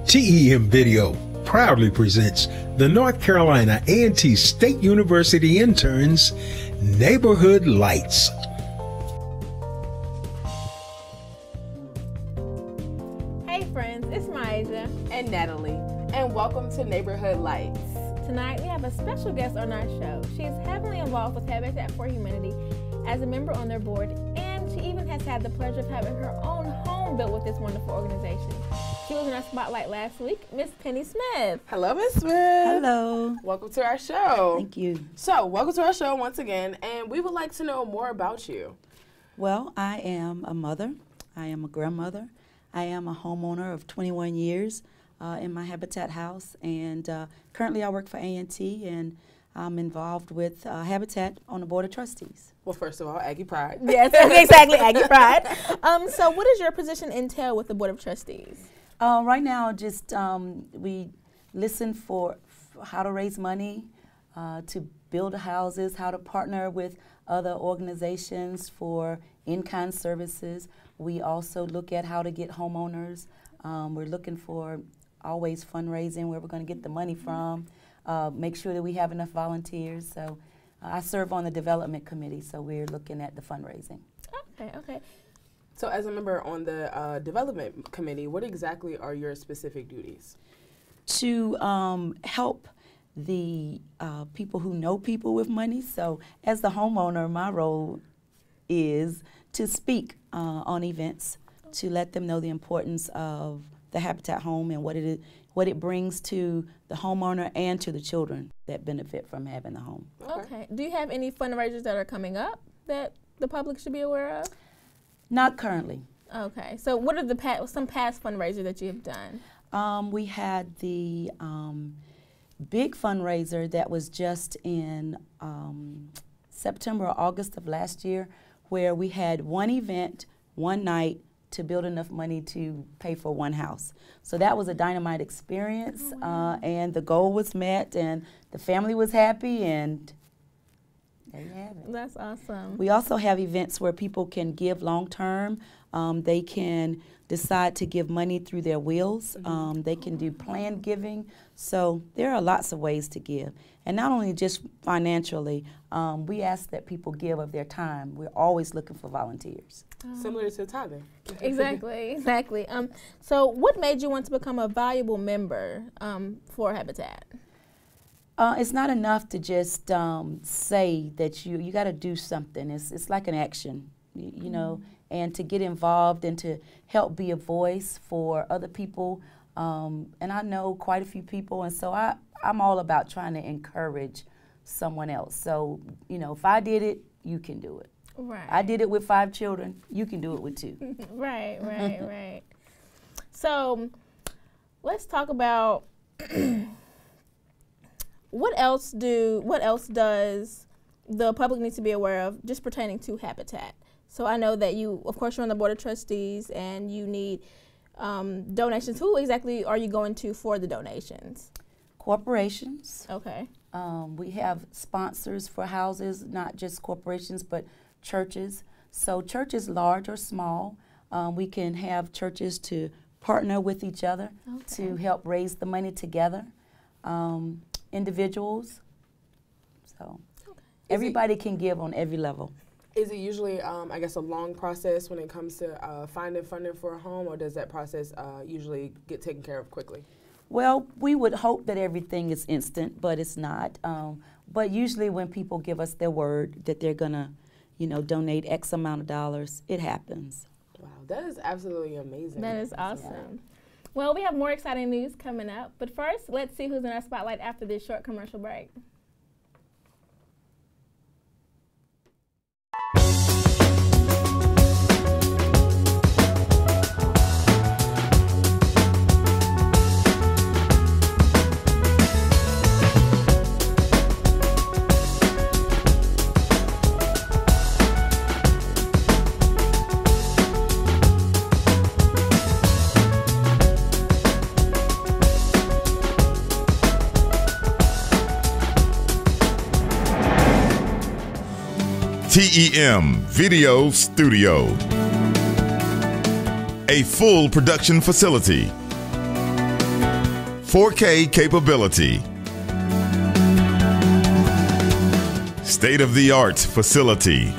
TEM Video proudly presents the North Carolina A&T State University interns Neighborhood Lights. Hey friends, it's Myaja and Natalie, and welcome to Neighborhood Lights. Tonight we have a special guest on our show. She is heavily involved with Habitat for Humanity as a member on their board, and she even has had the pleasure of having her own home built with this wonderful organization. She was in our spotlight last week, Miss Penny Smith. Hello, Miss Smith. Hello. Welcome to our show. Thank you. So, welcome to our show once again, and we would like to know more about you. Well, I am a mother. I am a grandmother. I am a homeowner of 21 years in my Habitat house, and currently I work for A&T, and I'm involved with Habitat on the Board of Trustees. Well, first of all, Aggie Pride. Yes, exactly, Aggie Pride. So what does your position entail with the Board of Trustees? Right now, just we listen for how to raise money, to build houses, how to partner with other organizations for in-kind services. We also look at how to get homeowners. We're looking for always fundraising, where we're going to get the money from, make sure that we have enough volunteers. So I serve on the development committee, so we're looking at the fundraising. Okay. So as a member on the development committee, what exactly are your specific duties? To help the people who know people with money. So as the homeowner, my role is to speak on events, to let them know the importance of the Habitat home and what it brings to the homeowner and to the children that benefit from having the home. Okay. Do you have any fundraisers that are coming up that the public should be aware of? Not currently. Okay. So what are some past fundraisers that you have done? We had the big fundraiser that was just in September or August of last year, where we had one event, one night, to build enough money to pay for one house. So that was a dynamite experience, and the goal was met, and the family was happy, and there you have it. That's awesome. We also have events where people can give long-term. They can decide to give money through their wills. They can do planned giving. So there are lots of ways to give. And not only just financially, we ask that people give of their time. We're always looking for volunteers. Similar to tithing. Exactly. So what made you want to become a valuable member for Habitat? It's not enough to just say that you got to do something. It's like an action, you know, and to get involved and to help be a voice for other people. And I know quite a few people, and so I'm all about trying to encourage someone else. So, you know, if I did it, you can do it. Right. I did it with 5 children. You can do it with 2. Right. So let's talk about what else does the public need to be aware of just pertaining to Habitat? So I know that you, of course, you're on the Board of Trustees and you need donations. Who exactly are you going to for the donations? Corporations. Okay. We have sponsors for houses, not just corporations, but churches. So churches, large or small, we can have churches to partner with each other to help raise the money together. Individuals. So everybody can give on every level. Is it usually, I guess, a long process when it comes to finding funding for a home, or does that process usually get taken care of quickly? Well, we would hope that everything is instant, but it's not. But usually when people give us their word that they're going to, you know, donate X amount of dollars, it happens. Wow, that is absolutely amazing. That is awesome. Well, we have more exciting news coming up, but first, let's see who's in our spotlight after this short commercial break. TEM Video Studio, a full production facility 4K capability. State-of-the-art facility.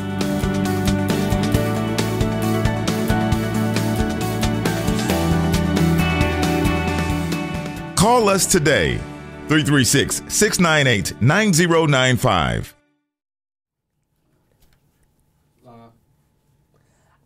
Call us today, 336-698-9095.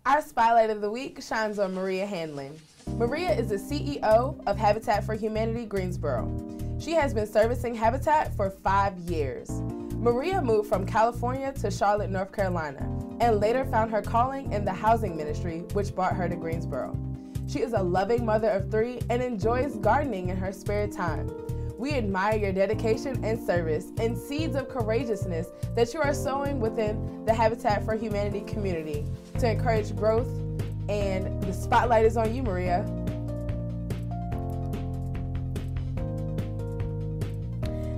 Our Spotlight of the Week shines on Maria Hanlon. Maria is the CEO of Habitat for Humanity Greensboro. She has been servicing Habitat for 5 years. Maria moved from California to Charlotte, North Carolina, and later found her calling in the housing ministry, which brought her to Greensboro. She is a loving mother of 3 and enjoys gardening in her spare time. We admire your dedication and service and seeds of courageousness that you are sowing within the Habitat for Humanity community to encourage growth, and the spotlight is on you, Maria.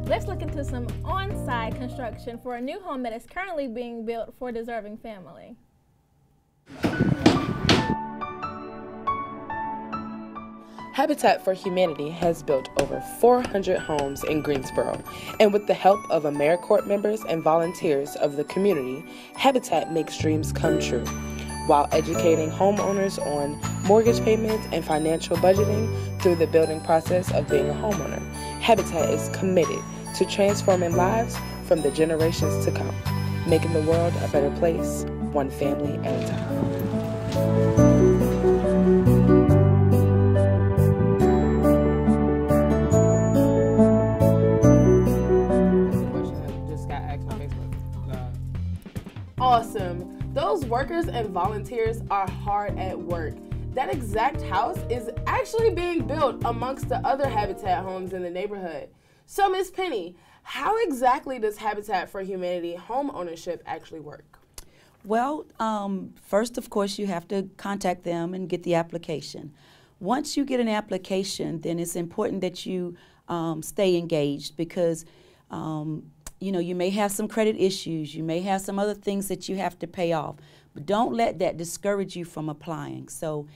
Let's look into some on-site construction for a new home that is currently being built for a deserving family. Habitat for Humanity has built over 400 homes in Greensboro, and with the help of AmeriCorps members and volunteers of the community, Habitat makes dreams come true, while educating homeowners on mortgage payments and financial budgeting through the building process of being a homeowner. Habitat is committed to transforming lives from the generations to come, making the world a better place, one family at a time. Awesome. Those workers and volunteers are hard at work. That exact house is actually being built amongst the other Habitat homes in the neighborhood. So, Ms. Penny, how exactly does Habitat for Humanity home ownership actually work? Well, first, of course, you have to contact them and get the application. Once you get an application, then it's important that you stay engaged because you know, you may have some credit issues, you may have some other things that you have to pay off, but don't let that discourage you from applying. So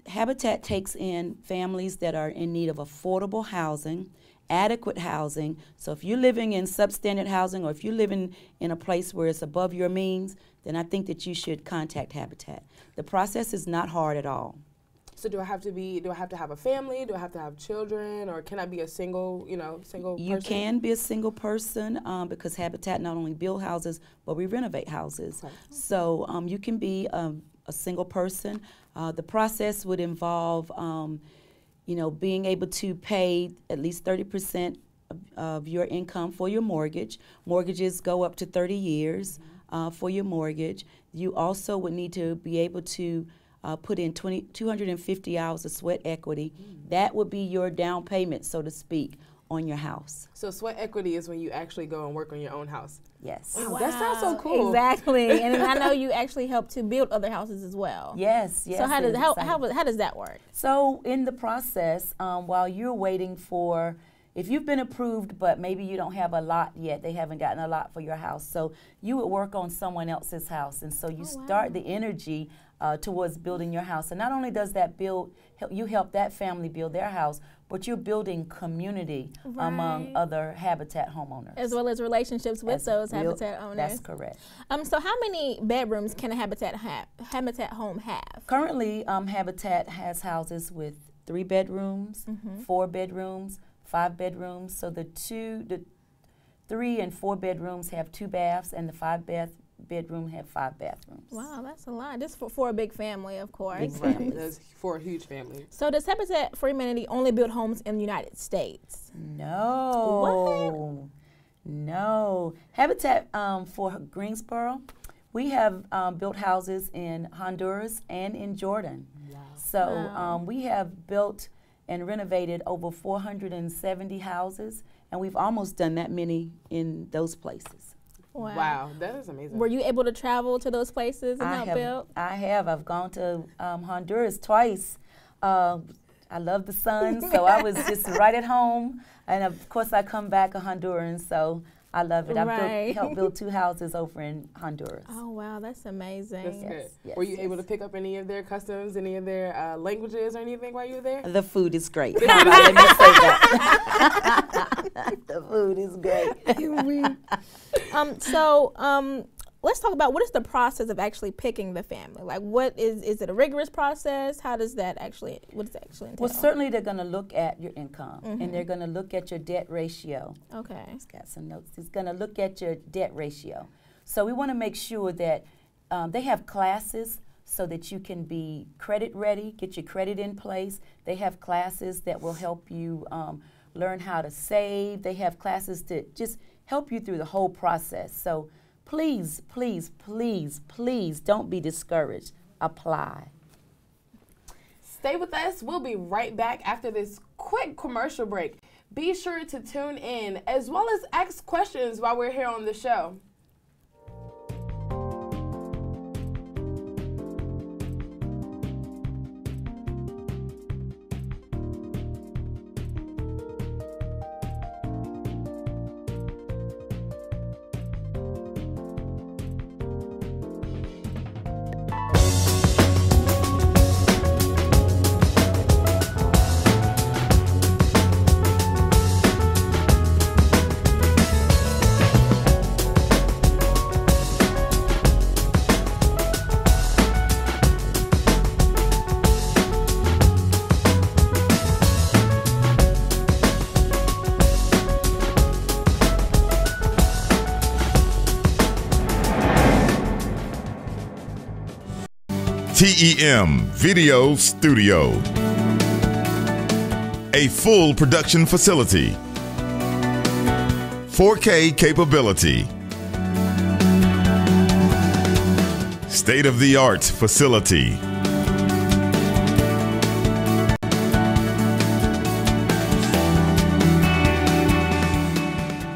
Habitat takes in families that are in need of affordable housing, adequate housing. So if you're living in substandard housing or if you're living in a place where it's above your means, then I think that you should contact Habitat. The process is not hard at all. So do I have to have a family? Do I have to have children? Or can I be a single person? You can be a single person because Habitat not only build houses, but we renovate houses. Okay. So you can be a single person. The process would involve, you know, being able to pay at least 30% of your income for your mortgage. Mortgages go up to 30 years for your mortgage. You also would need to be able to put in 250 hours of sweat equity. That would be your down payment, so to speak, on your house. So sweat equity is when you actually go and work on your own house. Yes. Wow, that sounds so cool. Exactly. And I know you actually help to build other houses as well. Yes, yes. So how does that work? So in the process, while you're waiting for, if you've been approved, but maybe you don't have a lot yet, they haven't gotten a lot for your house, so you would work on someone else's house, and so you start the energy towards building your house. And not only does that you help that family build their house, but you're building community among other Habitat homeowners. As well as relationships with those Habitat owners. That's correct. So how many bedrooms can a Habitat home have? Currently, Habitat has houses with 3 bedrooms, 4 bedrooms, 5 bedrooms. So the 3 and 4 bedrooms have 2 baths, and the 5 bedroom have 5 bathrooms. Wow, that's a lot. This for a big family, of course. Big family. That's for a huge family. So does Habitat for Humanity only build homes in the United States? No. What? No. Habitat for Greensboro, we have built houses in Honduras and in Jordan. Wow. So we have built and renovated over 470 houses, and we've almost done that many in those places. Wow, that is amazing. Were you able to travel to those places and help build? I have. I've gone to Honduras twice. I love the sun, so I was just right at home. And of course, I come back a Honduran, so I love it. Right. I've helped build 2 houses over in Honduras. Oh, wow, that's amazing. That's good. yes, Were you able to pick up any of their customs, any of their languages or anything while you were there? The food is great. How about let me say that. The food is great. Let's talk about what is the process of actually picking the family? Like, what is it a rigorous process? How does that actually, what does that actually entail? Well, certainly they're going to look at your income, and they're going to look at your debt ratio. Okay. He's got some notes. He's going to look at your debt ratio. So we want to make sure that they have classes so that you can be credit ready, get your credit in place. They have classes that will help you learn how to save. They have classes to just help you through the whole process. So please, please, please, please don't be discouraged. Apply. Stay with us. We'll be right back after this quick commercial break. Be sure to tune in as well as ask questions while we're here on the show. TEM Video Studio, a full production facility, 4K capability, state-of-the-art facility.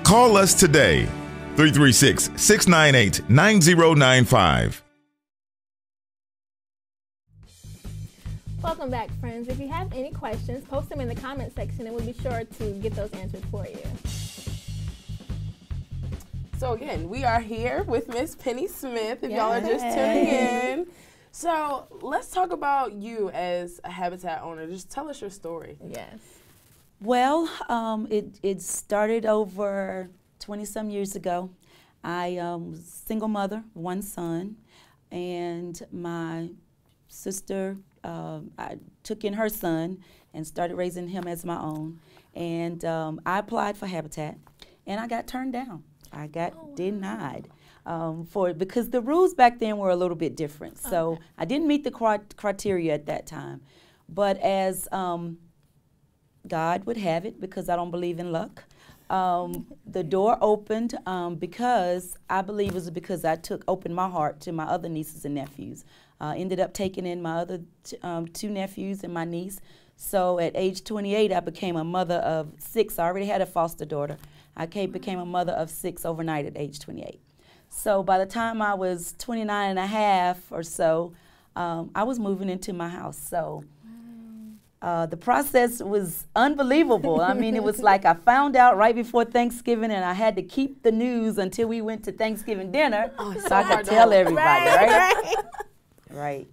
Call us today, 336-698-9095. Welcome back, friends. If you have any questions, post them in the comment section and we'll be sure to get those answered for you. So again, we are here with Miss Penny Smith, if y'all are just tuning in. So let's talk about you as a Habitat owner. Just tell us your story. Yes. Well, it started over 20-some years ago. I was a single mother, 1 son, and my sister, I took in her son and started raising him as my own. And I applied for Habitat, and I got turned down. I got denied because the rules back then were a little bit different. So I didn't meet the criteria at that time. But as God would have it, because I don't believe in luck, the door opened because I believe it was because I opened my heart to my other nieces and nephews. Ended up taking in my other 2 nephews and my niece. So at age 28, I became a mother of 6. I already had a foster daughter. I became a mother of 6 overnight at age 28. So by the time I was 29 and a half or so, I was moving into my house. So the process was unbelievable. I mean, it was like I found out right before Thanksgiving, and I had to keep the news until we went to Thanksgiving dinner so I could tell everybody, right? Right.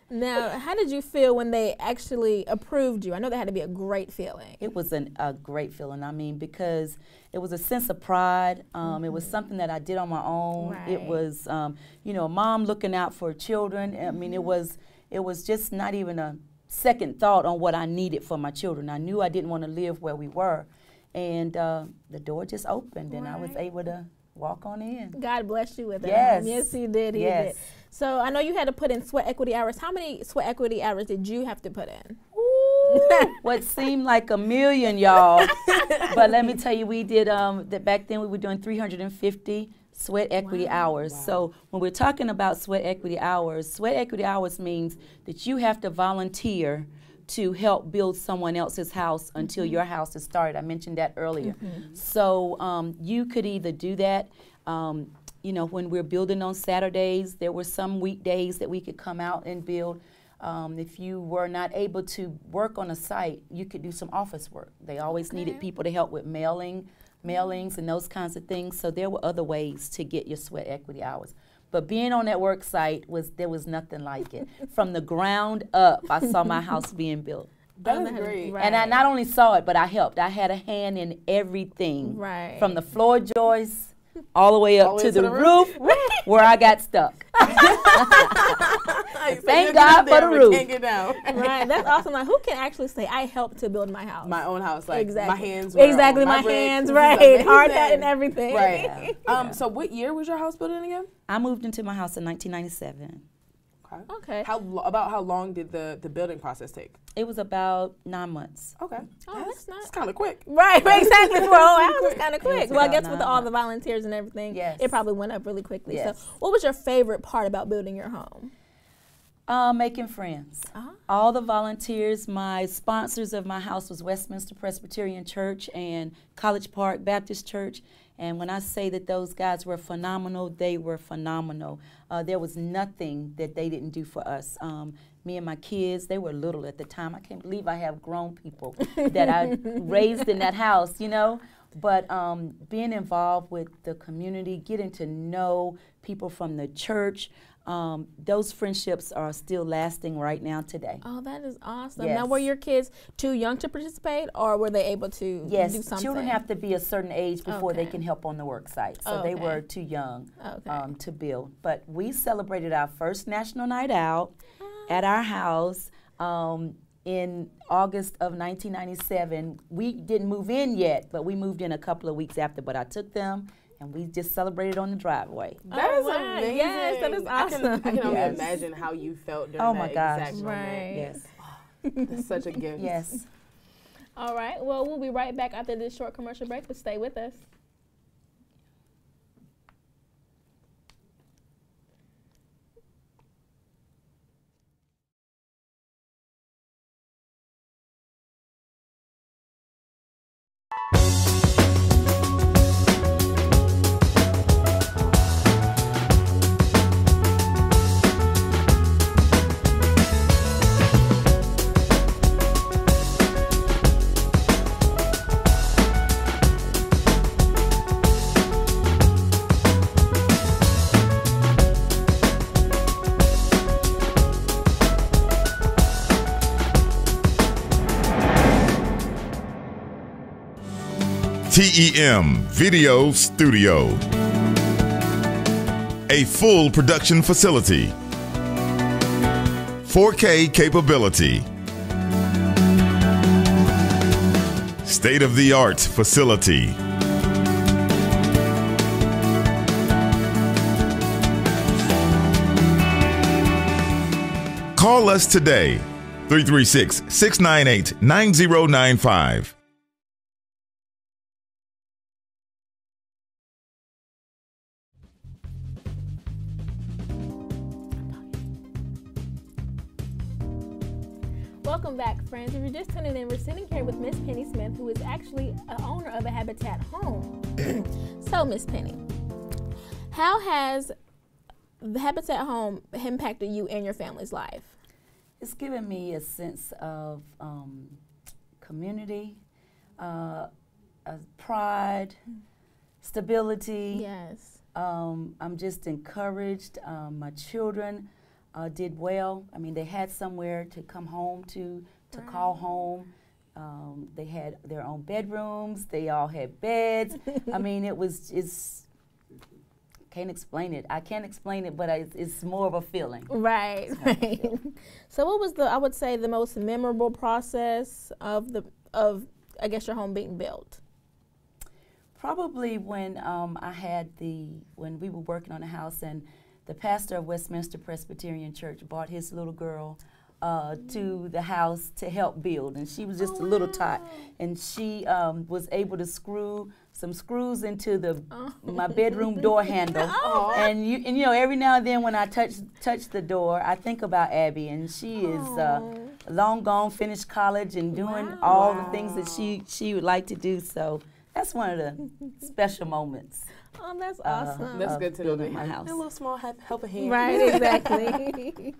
Now, how did you feel when they actually approved you? I know that had to be a great feeling. It was a great feeling. I mean, because it was a sense of pride. It was something that I did on my own. Right. It was, you know, a mom looking out for children. I mean, it was just not even a second thought on what I needed for my children. I knew I didn't want to live where we were. And the door just opened, and I was able to walk on in. God blessed you with it. Yes. Yes, He did. He did. So I know you had to put in sweat equity hours. How many sweat equity hours did you have to put in? What seemed like a million, y'all. But let me tell you, we did, back then we were doing 350 sweat equity hours. Wow. So when we're talking about sweat equity hours means that you have to volunteer to help build someone else's house until your house is started. I mentioned that earlier. So you could either do that, you know, when we're building on Saturdays. There were some weekdays that we could come out and build. If you were not able to work on a site, you could do some office work. They always needed people to help with mailing mailings and those kinds of things. So there were other ways to get your sweat equity hours. But being on that work site, there was nothing like it. From the ground up, I saw my house being built. That is great. Right. And I not only saw it, but I helped. I had a hand in everything. Right. From the floor joists all the way up to the roof where I got stuck. Thank God for the roof. Can't get down. Right, that's awesome. Like, who can actually say I helped to build my house? My own house, like exactly. my hands were exactly on my bricks. hands, This is right? amazing. Hard hat and everything. Right. So what year was your house built in again? I moved into my house in 1997. Okay. About how long did the building process take? It was about 9 months. Okay. Oh, that's not. It's kind of quick. Right, exactly. For a whole house, it's kind of quick. It's Well, I about guess with 9 all the volunteers and everything, Yes. it probably went up really quickly. Yes. So, what was your favorite part about building your home? Making friends. Uh-huh. All the volunteers, my sponsors of my house was Westminster Presbyterian Church and College Park Baptist Church. And when I say that those guys were phenomenal, they were phenomenal. There was nothing that they didn't do for us. Me and my kids, they were little at the time. I can't believe I have grown people that I raised in that house, you know. But being involved with the community, getting to know people from the church, those friendships are still lasting right now today. Oh, that is awesome. Yes. Now, were your kids too young to participate, or were they able to do Yes, something? children have to be a certain age before they Okay. can help on the work site. So they Okay. were too young Okay. to build. But we celebrated our first National Night Out at our house in August of 1997. We didn't move in yet, but we moved in a couple of weeks after. But I took them, and we just celebrated on the driveway. That Oh, is wow. amazing. Yes, that is awesome. I can only Yes. imagine how you felt during Oh that my gosh. exact moment. Right. Yes. That's such a gift. Yes. All right. Well, we'll be right back after this short commercial break, but stay with us. TEM Video Studio, a full production facility, 4K capability, state-of-the-art facility. Call us today, 336-698-9095. Welcome back, friends. If you're just tuning in, we're sitting here with Miss Penny Smith, who is actually an owner of a Habitat home. So, Miss Penny, how has the Habitat home impacted you and your family's life? It's given me a sense of community, pride, stability. Yes. I'm just encouraged. My children did well. I mean, they had somewhere to come home to call home. They had their own bedrooms. They all had beds. I mean, can't explain it. I can't explain it, but it's more of a feeling. Right, right. So what was I would say, the most memorable process of I guess, your home being built? Probably when when we were working on the house and the pastor of Westminster Presbyterian Church brought his little girl to the house to help build, and she was just a little tot, and she was able to screw some screws into my bedroom door handle, and you know, every now and then when I touch the door, I think about Abby, and she is long gone, finished college, and doing all the things that she would like to do. So that's one of the special moments. Oh, that's awesome. That's good to know. Building my house. A little small helping hand. Right, exactly.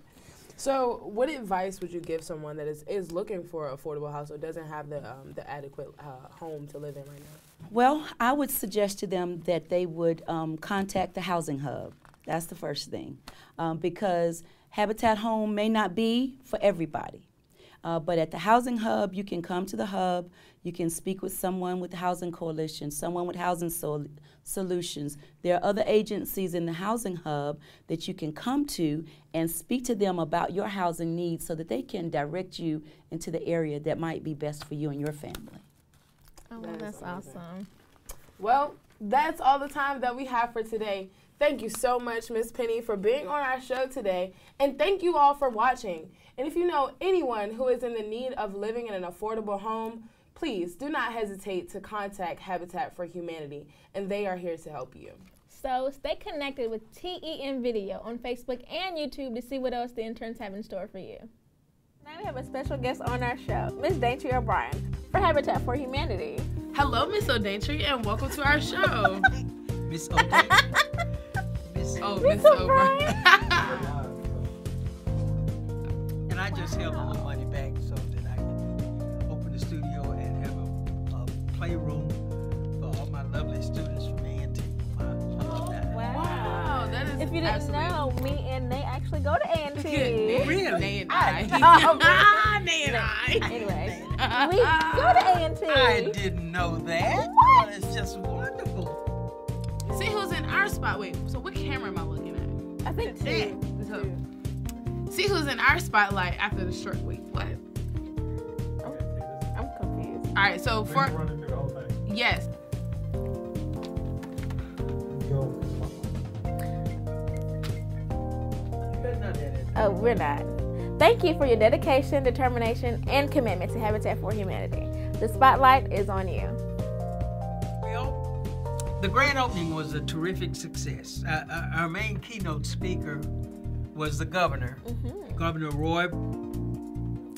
So, what advice would you give someone that is looking for an affordable house or doesn't have the adequate home to live in right now? Well, I would suggest to them that they would contact the Housing Hub. That's the first thing, because Habitat Home may not be for everybody. But at the Housing Hub, you can come to the hub, you can speak with someone with the Housing Coalition, someone with Housing Solutions. There are other agencies in the Housing Hub that you can come to and speak to them about your housing needs so that they can direct you into the area that might be best for you and your family. Oh, well, that's awesome. Well, that's all the time that we have for today. Thank you so much, Miss Penny, for being on our show today. And thank you all for watching. And if you know anyone who is in the need of living in an affordable home, please do not hesitate to contact Habitat for Humanity, and they are here to help you. So stay connected with TEN Video on Facebook and YouTube to see what else the interns have in store for you. Now we have a special guest on our show, Miss Daintry O'Brien for Habitat for Humanity. Hello, Miss O'Daintry, and welcome to our show. Miss O'Daintry. Miss O'Brien. And I just held a little money back so that I can open the studio and have a playroom for all my lovely students from A&T. Wow, that is If you didn't know, me and Nate actually go to A&T. Really? Nay and I. Nay and I. Anyways, we go to A&T. I didn't know that. Well, it's just wonderful. See who's in our spot. Wait, so what camera am I looking at? I think two. See who's in our spotlight after the short week. What? I'm confused. All right, so for yes. Oh, we're not. Thank you for your dedication, determination, and commitment to Habitat for Humanity. The spotlight is on you. Well, the grand opening was a terrific success. Our main keynote speaker was the governor, Governor Roy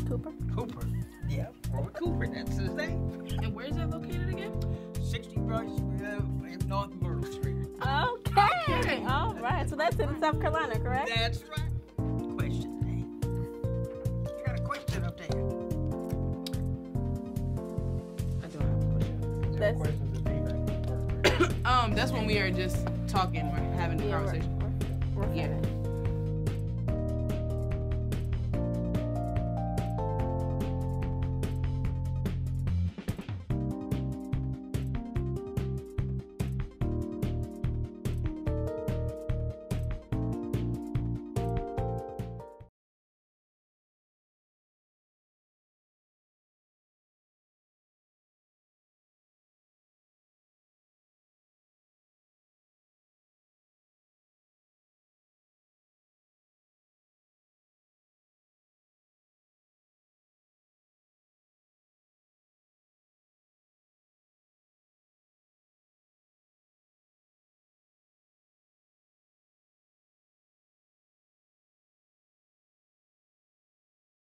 Cooper. Yeah, Roy Cooper, that's his name. And where is that located again? 60 Brush in North Myrtle Street. Okay. All right. So that's in South Carolina, correct? That's right. Question, hey? You got a question up there? I don't have a question. That's when we are just talking, we're having a conversation. We're Yeah.